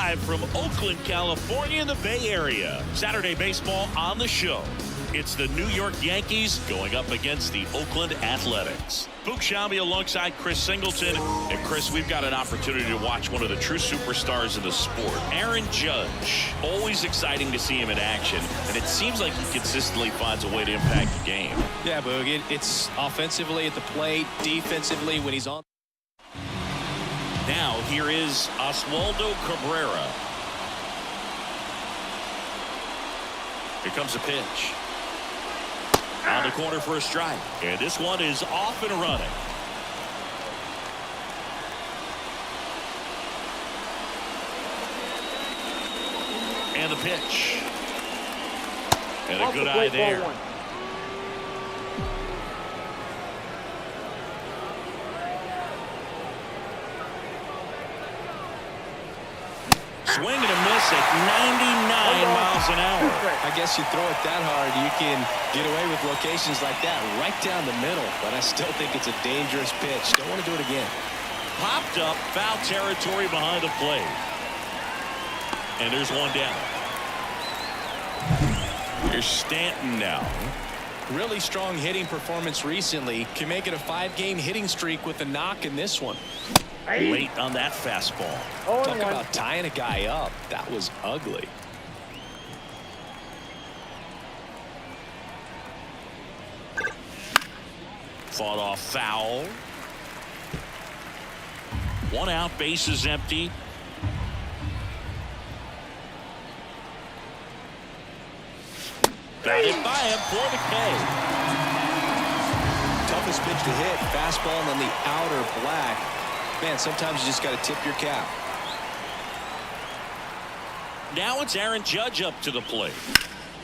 live from Oakland, California in the Bay Area. Saturday baseball on the show. It's the New York Yankees going up against the Oakland Athletics. Boog Sciambi alongside Chris Singleton. And Chris, we've got an opportunity to watch one of the true superstars in the sport. Aaron Judge. Always exciting to see him in action. And it seems like he consistently finds a way to impact the game. Yeah, Boog. It's offensively at the plate, defensively when he's on. Now here is Oswaldo Cabrera. Here comes a pitch. On the corner for a strike. And this one is off and running. And the pitch. And a good eye there. Swing and a miss at 99 miles an hour. I guess you throw it that hard, you can get away with locations like that right down the middle. But I still think it's a dangerous pitch. Don't want to do it again. Popped up, foul territory behind the plate. And there's one down. Here's Stanton now. Really strong hitting performance recently. Can make it a 5-game hitting streak with a knock in this one. Late on that fastball. Talk about tying a guy up. That was ugly. Fought off foul. One out, base is empty. Batted by him for the K. Toughest pitch to hit. Fastball on the outer black. Man, sometimes you just got to tip your cap. Now it's Aaron Judge up to the plate.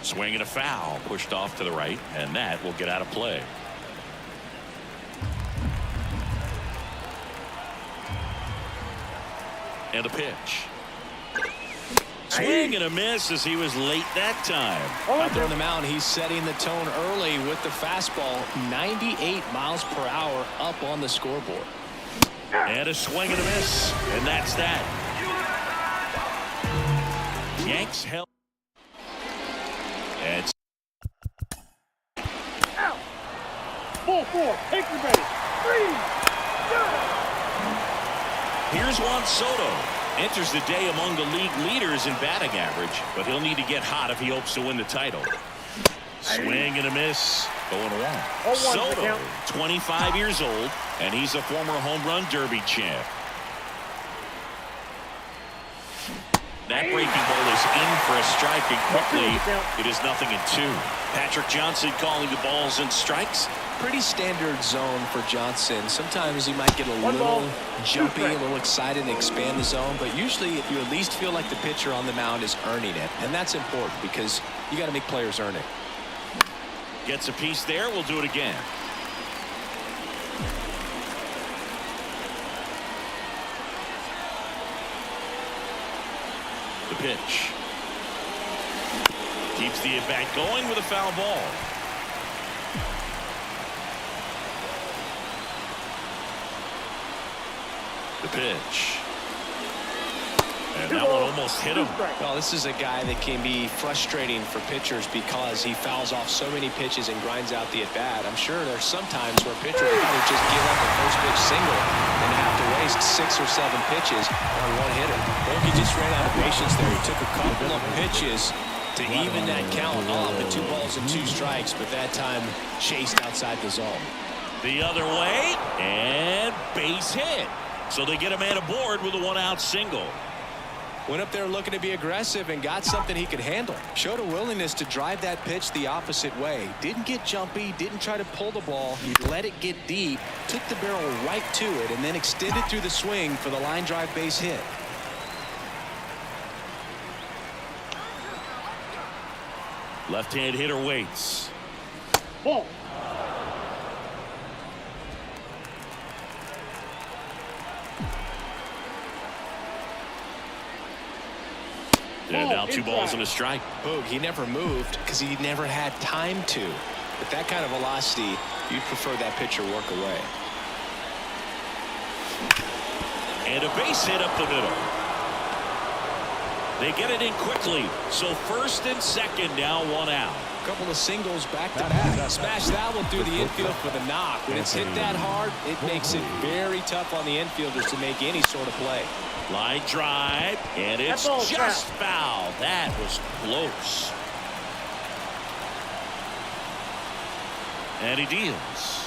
Swing and a foul. Pushed off to the right, and that will get out of play. And a pitch. Swing and a miss as he was late that time. Out there on the mound, he's setting the tone early with the fastball. 98 miles per hour up on the scoreboard. And a swing and a miss, and that's that. Yanks held. And out. Ball 4, take your base. 3, go. Here's Juan Soto. Enters the day among the league leaders in batting average, but he'll need to get hot if he hopes to win the title. Swing and a miss. 0-1. Soto, 25 years old, and he's a former home run derby champ. That breaking ball is in for a strike, and quickly it is 0-2. Patrick Johnson calling the balls and strikes. Pretty standard zone for Johnson. Sometimes he might get a little jumpy, a little excited and expand the zone, but usually you at least feel like the pitcher on the mound is earning it, and that's important because you got to make players earn it. Gets a piece there. We'll do it again. The pitch. Keeps the at-bat going with a foul ball. The pitch. And that one almost hit him. Well, this is a guy that can be frustrating for pitchers because he fouls off so many pitches and grinds out the at-bat. I'm sure there's some times where pitchers would rather just give up a first pitch single than have to waste 6 or 7 pitches on one hitter. He just ran out of patience there. He took a couple of pitches to even that count off the 2 balls and 2 strikes, but that time chased outside the zone. The other way, and base hit. So they get a man aboard with a 1-out single. Went up there looking to be aggressive and got something he could handle. Showed a willingness to drive that pitch the opposite way. Didn't get jumpy, didn't try to pull the ball. He let it get deep, took the barrel right to it, and then extended through the swing for the line drive base hit. Left-hand hitter waits. Ball. And now 2 balls and a strike. Boog, he never moved because he never had time to. With that kind of velocity, you'd prefer that pitcher work away. And a base hit up the middle. They get it in quickly. So first and second now, one out. A couple of singles back to back. Smash that will do the infield for the knock. When it's hit that hard, it makes it very tough on the infielders to make any sort of play. Line drive, and it's just foul. That was close. And he deals.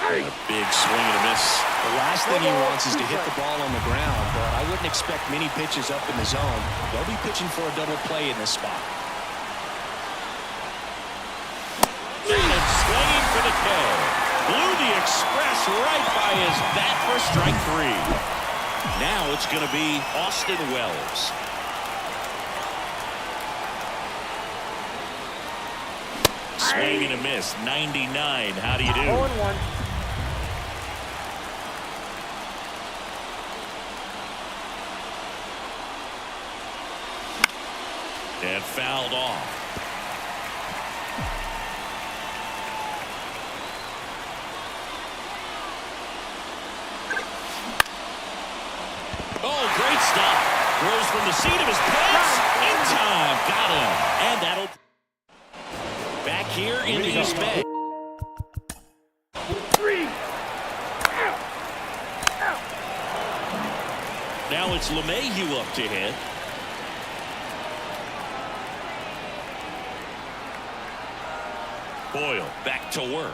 And a big swing and a miss. The last thing he wants is to hit the ball on the ground, but I wouldn't expect many pitches up in the zone. They'll be pitching for a double play in this spot. And swinging for the kill. Blew the express right by his bat for strike 3. Now it's going to be Austin Wells. Swing and a miss. 99. How do you do? 0-1. And fouled off. Oh, great stop. Throws from the seat of his pants. In time. Got him. And that'll... Back here in the East Bay. 3. Out. Out. Now it's LeMahieu up to hit. Boyle back to work.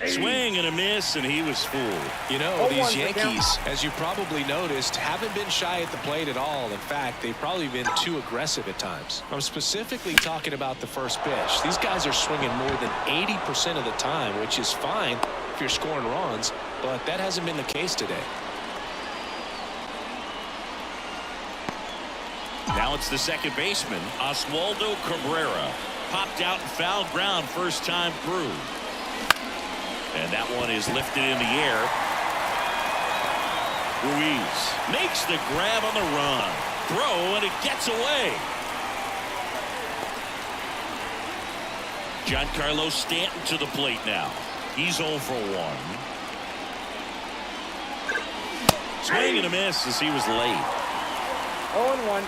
Swing and a miss, and he was fooled. You know, these Yankees, as you probably noticed, haven't been shy at the plate at all. In fact, they've probably been too aggressive at times. I'm specifically talking about the first pitch. These guys are swinging more than 80% of the time, which is fine if you're scoring runs, but that hasn't been the case today. Now it's the second baseman, Oswaldo Cabrera. Popped out and fouled ground first time through. And that one is lifted in the air. Ruiz makes the grab on the run. Throw, and it gets away. Giancarlo Stanton to the plate now. He's 0 for 1. Swing and a miss as he was late. 0-1.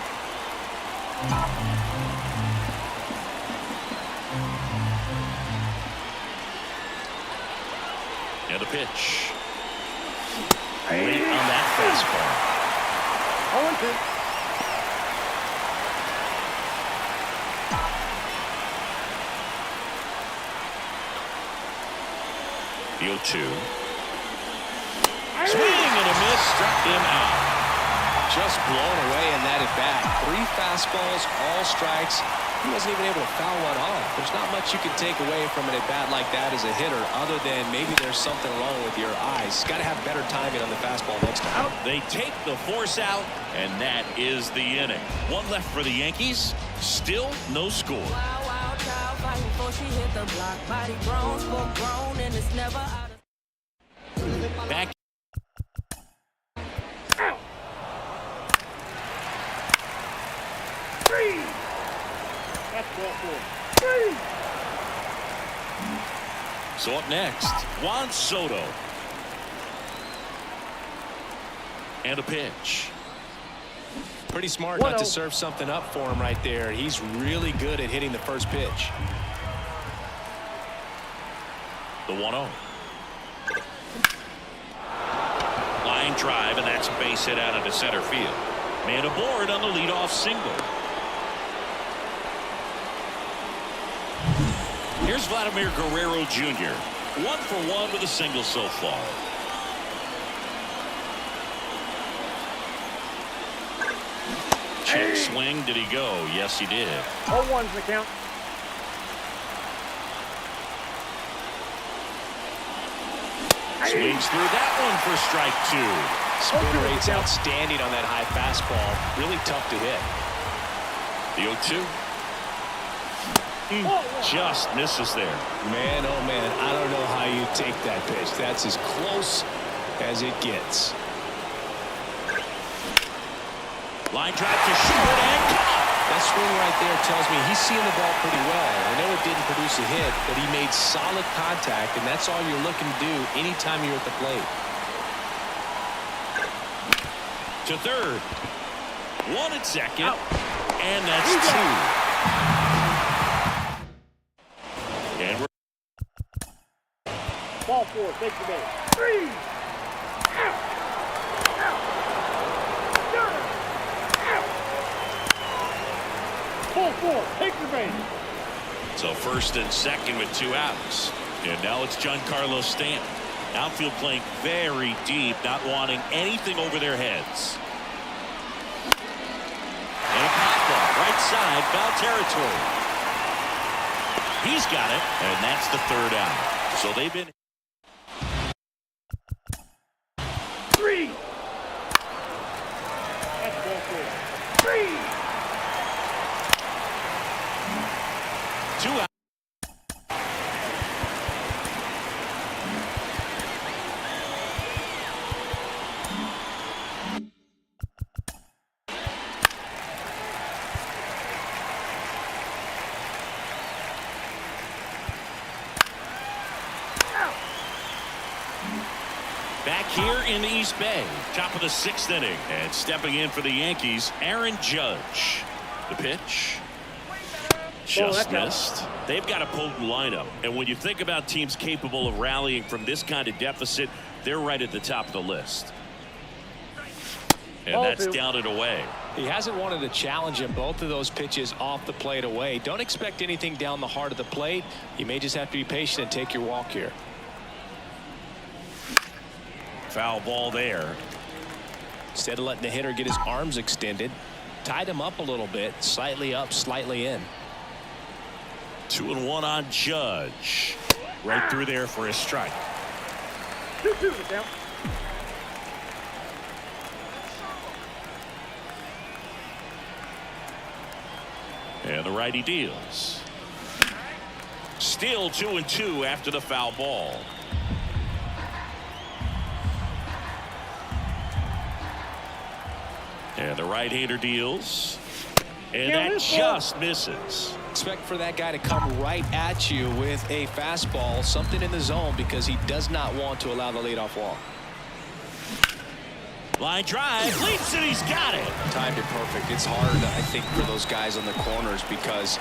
And a pitch. Late on that fastball. 0-2. The 0-2. Swing and a miss. Struck him out. Just blown away in that at bat. 3 fastballs, all strikes. He wasn't even able to foul one off. There's not much you can take away from an at bat like that as a hitter, other than maybe there's something wrong with your eyes. Got to have better timing on the fastball next time. They take the force out, and that is the inning. One left for the Yankees. Still no score. Wild, wild child fighting before she hit the block. Body grown, full grown, and it's never out of... Back. Out. 3. That's ball 4. 3. So up next, Juan Soto. And a pitch. Pretty smart not to serve something up for him right there. He's really good at hitting the first pitch. The 1-0. Line drive, and that's a base hit out into center field. Man aboard on the leadoff single. Here's Vladimir Guerrero Jr. 1 for 1 with a single so far. Check swing. Did he go? Yes, he did. 0-1's the count. Swings through that one for strike 2. Spin rate's outstanding on that high fastball. Really tough to hit. The 0-2. Just misses there. Man, oh man, I don't know how you take that pitch. That's as close as it gets. Line drive to short and caught. That swing right there tells me he's seeing the ball pretty well. I know it didn't produce a hit, but he made solid contact, and that's all you're looking to do anytime you're at the plate. To third. One at second. Out. And that's He's two. out. And we're Ball four, take the base. 3. Out. Out. Out. Ball four, take the base. so first and second with 2 outs. And now it's Giancarlo Stanton. Outfield playing very deep, not wanting anything over their heads. And a pop ball, right side, foul territory. He's got it, and that's the 3rd out. So they've been 3. That's ball four. 3. 2 outs. Back here in the East Bay, top of the 6th inning, and stepping in for the Yankees, Aaron Judge. The pitch. Just missed. They've got a potent lineup, and when you think about teams capable of rallying from this kind of deficit, they're right at the top of the list. And that's down and away. He hasn't wanted to challenge him. Both of those pitches off the plate away. Don't expect anything down the heart of the plate. You may just have to be patient and take your walk here. Foul ball there. Instead of letting the hitter get his arms extended, tied him up a little bit, slightly up, slightly in. 2-1 on Judge. Right through there for a strike. 2-2 the count. And the righty deals. Still 2-2 after the foul ball. And the right-hander deals. And that just misses. Expect for that guy to come right at you with a fastball, something in the zone, because he does not want to allow the leadoff walk. Line drive, leaps and he's got it. Timed it perfect. It's hard, I think, for those guys on the corners because,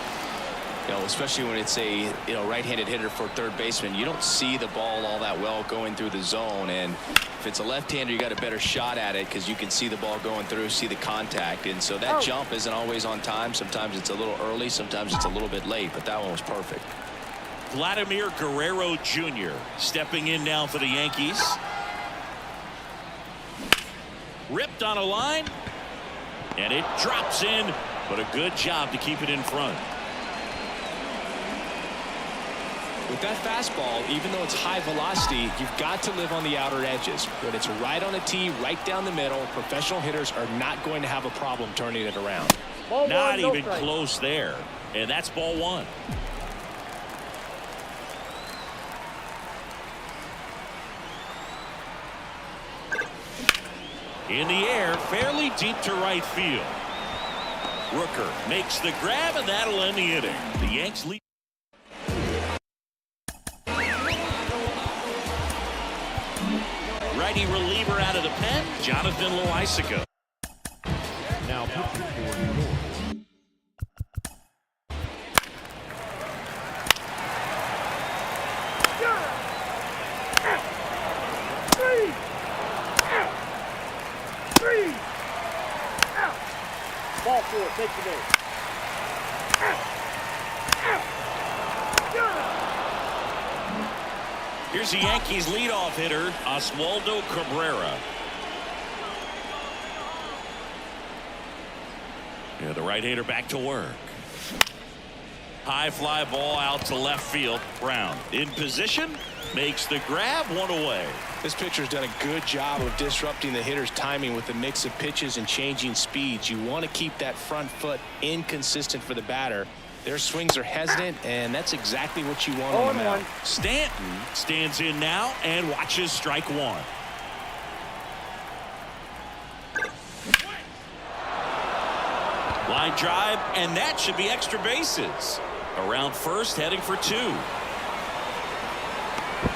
you know, especially when it's a right-handed hitter for third baseman, you don't see the ball all that well going through the zone. And if it's a left-hander, you got a better shot at it because you can see the ball going through, see the contact. And so that jump isn't always on time. Sometimes it's a little early, sometimes it's a little bit late, but that one was perfect. Vladimir Guerrero Jr. stepping in now for the Yankees. Ripped on a line, and it drops in, but a good job to keep it in front. With that fastball, even though it's high velocity, you've got to live on the outer edges. When it's right on a tee, right down the middle, professional hitters are not going to have a problem turning it around. Ball Not one, no even strike. close there, and that's ball 1. In the air, fairly deep to right field. Rooker makes the grab, and that'll end the inning. The Yanks lead. Righty reliever out of the pen, Jonathan Loaisiga. Now pitching for New York. Ball four, take the base. Here's the Yankees leadoff hitter, Oswaldo Cabrera. Yeah, the right-hander back to work. High fly ball out to left field. Brown in position, makes the grab, 1 away. This pitcher's done a good job of disrupting the hitter's timing with the mix of pitches and changing speeds. You want to keep that front foot inconsistent for the batter. Their swings are hesitant, and that's exactly what you want on the mound. Stanton stands in now and watches strike 1. Line drive, and that should be extra bases. Around first, heading for 2.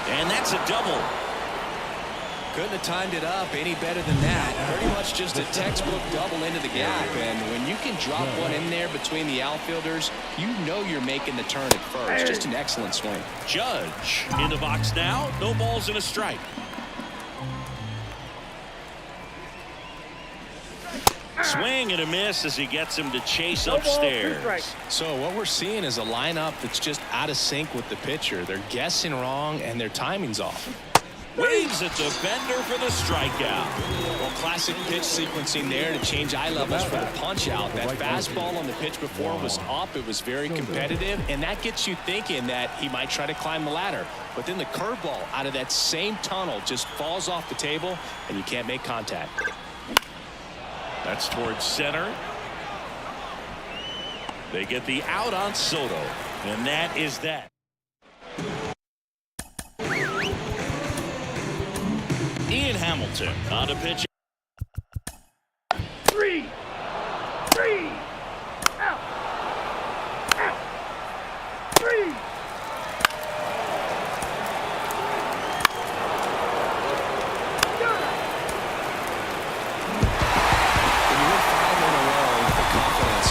And that's a double. Couldn't have timed it up any better than that. Pretty much just a textbook double into the gap. And when you can drop one in there between the outfielders, you know you're making the turn at first. Just an excellent swing. Judge in the box now. No balls and a strike. Swing and a miss as he gets him to chase upstairs. So what we're seeing is a lineup that's just out of sync with the pitcher. They're guessing wrong and their timing's off. Waves at the bender for the strikeout. Well, classic pitch sequencing there to change eye levels for the punch out. That fastball on the pitch before was up. It was very competitive, and that gets you thinking that he might try to climb the ladder. But then the curveball out of that same tunnel just falls off the table, and you can't make contact. That's towards center. They get the out on Soto, and that is that. Ian Hamilton on a pitch. 3, out, 3.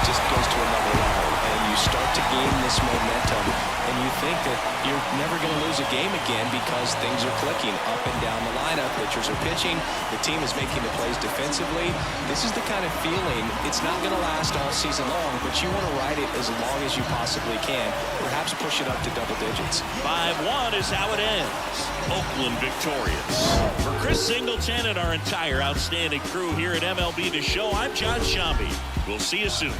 Just goes to another level, and you start to gain this momentum, and you think that you're never going to lose a game again because things are clicking up and down the lineup. Pitchers are pitching. The team is making the plays defensively. This is the kind of feeling. It's not going to last all season long, but you want to ride it as long as you possibly can. Perhaps push it up to double digits. 5-1 is how it ends. Oakland victorious. For Chris Singleton and our entire outstanding crew here at MLB The Show, I'm John Shambi. We'll see you soon.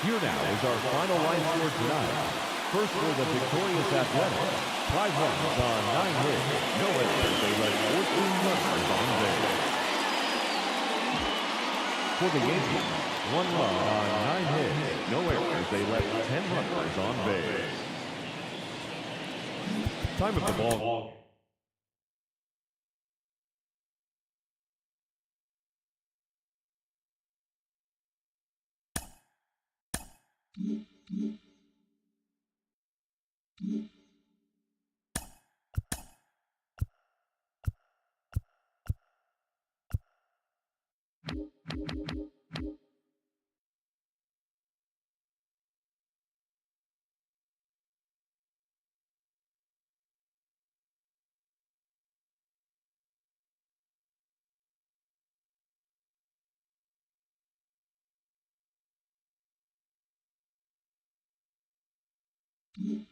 Here now is our final line score tonight. First for the victorious Athletics, 5 runs on 9 hits, no errors. They led 14 runners on base. For the Yankees, 1 run on 9 hits, no errors. They led 10 runners on base. Time of the ball. Mm-hmm.